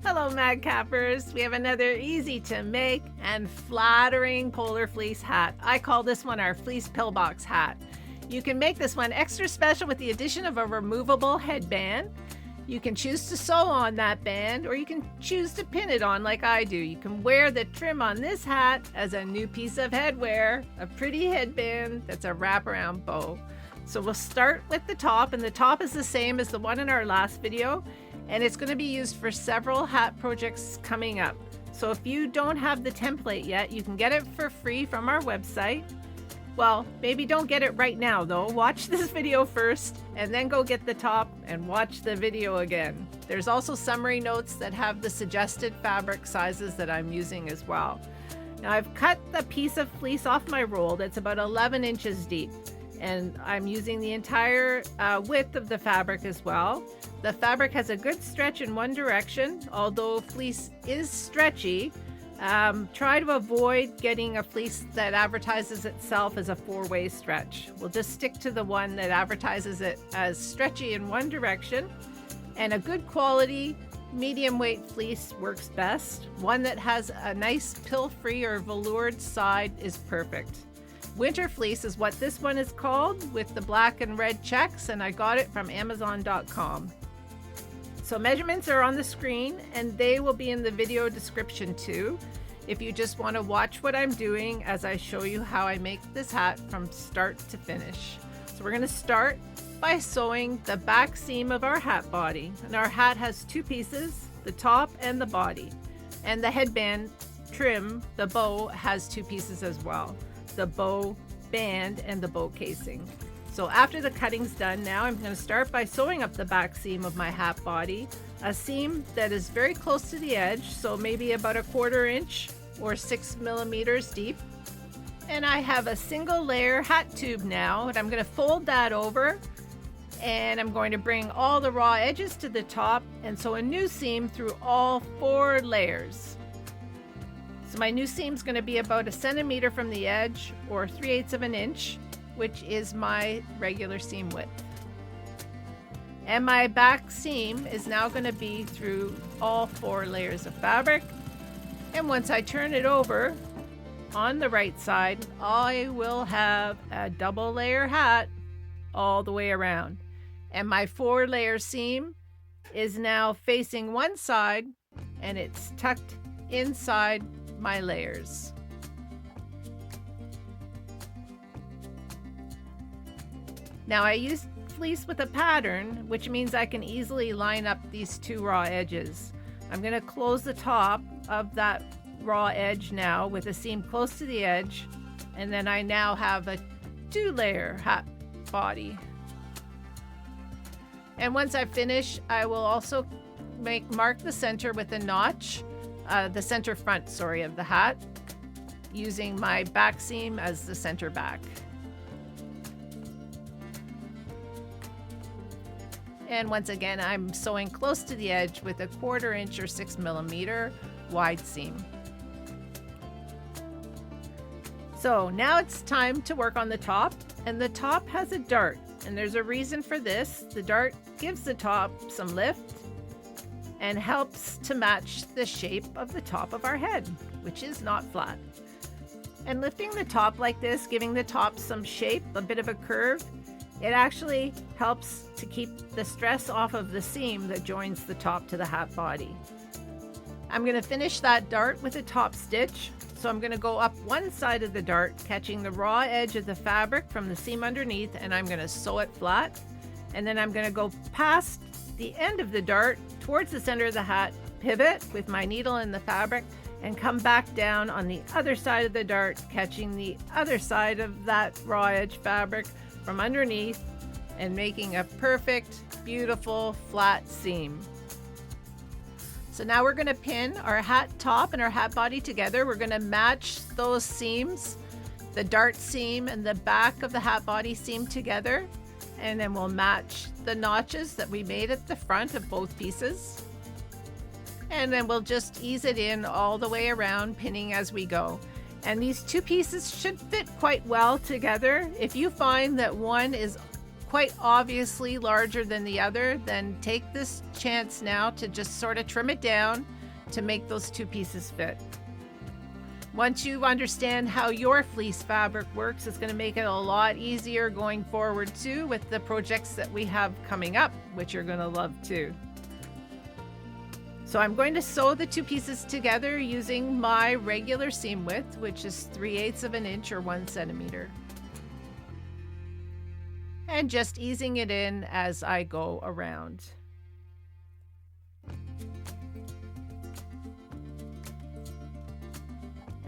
Hello Madcappers! We have another easy to make and flattering polar fleece hat. I call this one our Fleece Pillbox hat. You can make this one extra special with the addition of a removable headband. You can choose to sew on that band, or you can choose to pin it on like I do. You can wear the trim on this hat as a new piece of headwear, a pretty headband that's a wraparound bow. So we'll start with the top, and the top is the same as the one in our last video, and it's going to be used for several hat projects coming up. So if you don't have the template yet, you can get it for free from our website. Well, maybe don't get it right now though. Watch this video first and then go get the top and watch the video again. There's also summary notes that have the suggested fabric sizes that I'm using as well. Now I've cut the piece of fleece off my roll that's about 11 inches deep, and I'm using the entire width of the fabric as well. The fabric has a good stretch in one direction. Although fleece is stretchy, try to avoid getting a fleece that advertises itself as a four-way stretch. We'll just stick to the one that advertises it as stretchy in one direction, and a good quality medium weight fleece works best. One that has a nice pill-free or veloured side is perfect. Winter fleece is what this one is called, with the black and red checks, and I got it from Amazon.com. So measurements are on the screen, and they will be in the video description too, if you just want to watch what I'm doing as I show you how I make this hat from start to finish. So we're going to start by sewing the back seam of our hat body. And our hat has two pieces, the top and the body. And the headband trim, the bow, has two pieces as well, the bow band and the bow casing. So after the cutting's done, now I'm going to start by sewing up the back seam of my hat body, a seam that is very close to the edge, so maybe about 1/4 inch or 6 millimeters deep. And I have a single layer hat tube now, and I'm going to fold that over, and I'm going to bring all the raw edges to the top and sew a new seam through all 4 layers. So my new seam is going to be about 1 centimeter from the edge, or 3/8 of an inch, which is my regular seam width. And my back seam is now going to be through all 4 layers of fabric. And once I turn it over on the right side, I will have a double layer hat all the way around. And my 4-layer seam is now facing one side, and it's tucked inside my layers. Now I use fleece with a pattern, which means I can easily line up these 2 raw edges. I'm going to close the top of that raw edge now with a seam close to the edge, and then I now have a 2-layer hat body. And once I finish, I will also mark the center with a notch, the center front, of the hat, using my back seam as the center back. And once again, I'm sewing close to the edge with a 1/4 inch or 6 millimeter wide seam. So now it's time to work on the top, and the top has a dart, and there's a reason for this. The dart gives the top some lift and helps to match the shape of the top of our head, which is not flat. And lifting the top like this, giving the top some shape, a bit of a curve, it actually helps to keep the stress off of the seam that joins the top to the hat body. I'm going to finish that dart with a top stitch. So I'm going to go up one side of the dart, catching the raw edge of the fabric from the seam underneath, and I'm going to sew it flat. And then I'm going to go past the end of the dart towards the center of the hat, pivot with my needle in the fabric, and come back down on the other side of the dart, catching the other side of that raw edge fabric from underneath and making a perfect, beautiful, flat seam. So now we're going to pin our hat top and our hat body together. We're going to match those seams, the dart seam and the back of the hat body seam together, and then we'll match the notches that we made at the front of both pieces. And then we'll just ease it in all the way around, pinning as we go. And these 2 pieces should fit quite well together. If you find that one is quite obviously larger than the other, then take this chance now to just sort of trim it down to make those two pieces fit. Once you understand how your fleece fabric works, it's going to make it a lot easier going forward too with the projects that we have coming up, which you're going to love too. So I'm going to sew the two pieces together using my regular seam width, which is 3/8 of an inch or 1 centimeter. And just easing it in as I go around.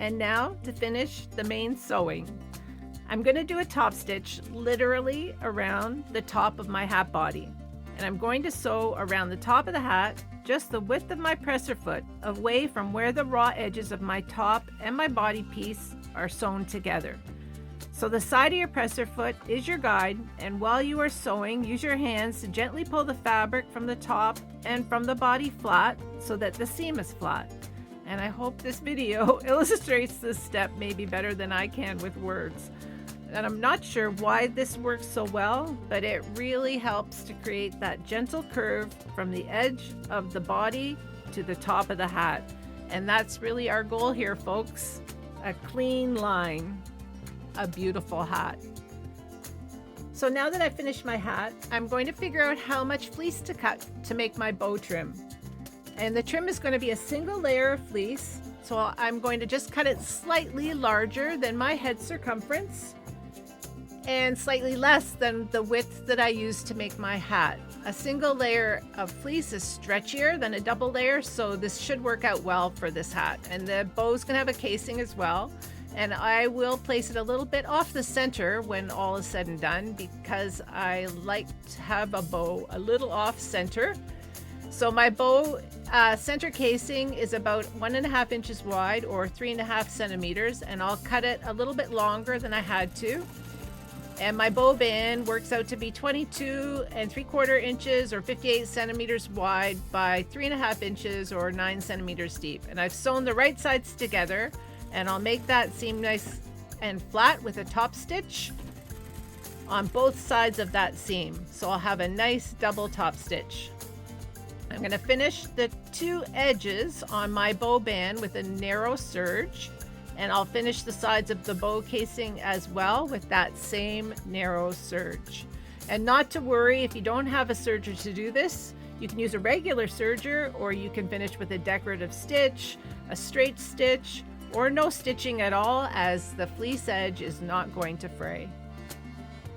And now to finish the main sewing. I'm going to do a top stitch literally around the top of my hat body. And I'm going to sew around the top of the hat just the width of my presser foot away from where the raw edges of my top and my body piece are sewn together. So the side of your presser foot is your guide, and while you are sewing, use your hands to gently pull the fabric from the top and from the body flat so that the seam is flat. And I hope this video illustrates this step maybe better than I can with words. And I'm not sure why this works so well, but it really helps to create that gentle curve from the edge of the body to the top of the hat. And that's really our goal here, folks. A clean line, a beautiful hat. So now that I've finished my hat, I'm going to figure out how much fleece to cut to make my bow trim. And the trim is going to be a single layer of fleece. So I'm going to just cut it slightly larger than my head circumference and slightly less than the width that I used to make my hat. A single layer of fleece is stretchier than a double layer, so this should work out well for this hat. And the bow's gonna have a casing as well. And I will place it a little bit off the center when all is said and done, because I like to have a bow a little off center. So my bow center casing is about 1.5 inches wide or 3.5 centimeters, and I'll cut it a little bit longer than I had to. And my bow band works out to be 22 3/4 inches or 58 centimeters wide by 3.5 inches or 9 centimeters deep. And I've sewn the right sides together, and I'll make that seam nice and flat with a top stitch on both sides of that seam. So I'll have a nice double top stitch. I'm going to finish the two edges on my bow band with a narrow serge, and I'll finish the sides of the bow casing as well with that same narrow serge. And not to worry if you don't have a serger to do this, you can use a regular serger, or you can finish with a decorative stitch, a straight stitch, or no stitching at all, as the fleece edge is not going to fray.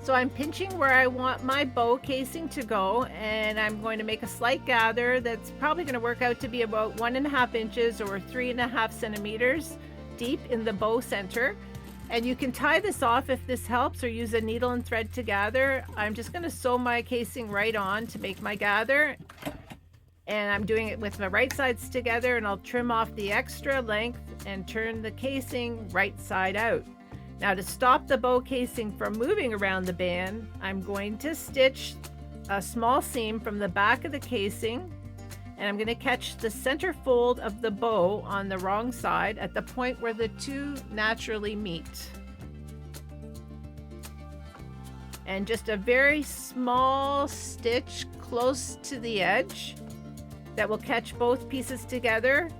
So I'm pinching where I want my bow casing to go, and I'm going to make a slight gather that's probably going to work out to be about 1.5 inches or 3.5 centimeters deep in the bow center. And you can tie this off if this helps, or use a needle and thread to gather. I'm just going to sew my casing right on to make my gather, and I'm doing it with my right sides together, and I'll trim off the extra length and turn the casing right side out. Now, to stop the bow casing from moving around the band, I'm going to stitch a small seam from the back of the casing, and I'm going to catch the center fold of the bow on the wrong side at the point where the two naturally meet. And just a very small stitch close to the edge that will catch both pieces together,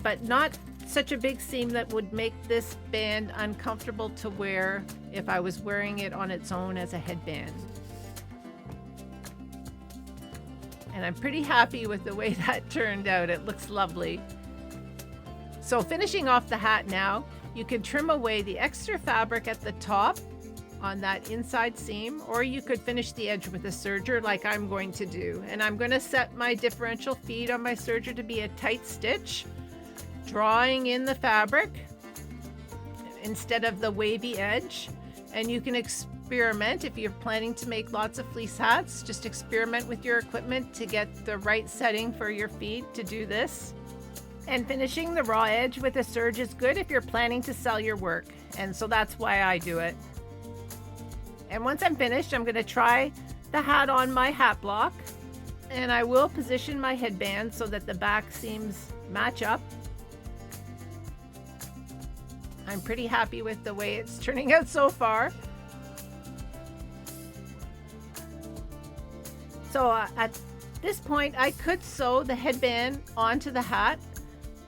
but not such a big seam that would make this band uncomfortable to wear if I was wearing it on its own as a headband. And I'm pretty happy with the way that turned out. It looks lovely. So finishing off the hat now, you can trim away the extra fabric at the top on that inside seam, or you could finish the edge with a serger like I'm going to do. And I'm going to set my differential feed on my serger to be a tight stitch, drawing in the fabric instead of the wavy edge. And you can experiment if you're planning to make lots of fleece hats. Just experiment with your equipment to get the right setting for your feed to do this. And finishing the raw edge with a serge is good if you're planning to sell your work, and so that's why I do it. And once I'm finished, I'm going to try the hat on my hat block, and I will position my headband so that the back seams match up. I'm pretty happy with the way it's turning out so far. So at this point, I could sew the headband onto the hat.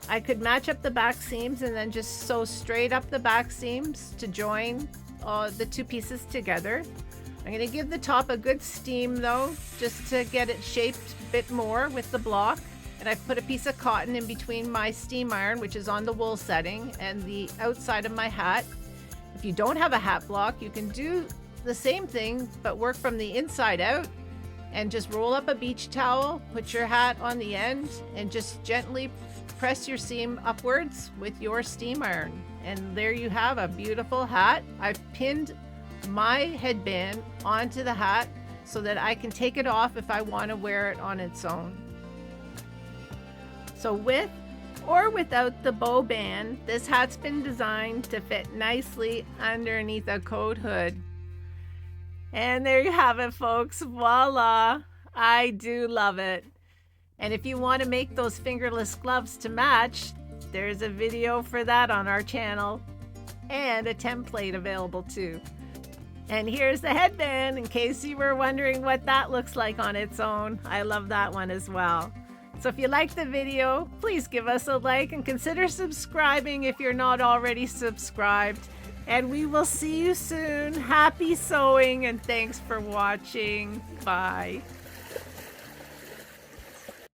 I could match up the back seams and then just sew straight up the back seams to join the two pieces together. I'm going to give the top a good steam though, just to get it shaped a bit more with the block. And I've put a piece of cotton in between my steam iron, which is on the wool setting, and the outside of my hat. If you don't have a hat block, you can do the same thing, but work from the inside out and just roll up a beach towel, put your hat on the end, and just gently press your seam upwards with your steam iron. And there you have a beautiful hat. I've pinned my headband onto the hat so that I can take it off if I want to wear it on its own. So with or without the bow band, this hat's been designed to fit nicely underneath a coat hood. And there you have it, folks. Voila! I do love it. And if you want to make those fingerless gloves to match, there's a video for that on our channel and a template available too. And here's the headband in case you were wondering what that looks like on its own. I love that one as well. So if you liked the video, please give us a like and consider subscribing if you're not already subscribed. And we will see you soon. Happy sewing and thanks for watching. Bye.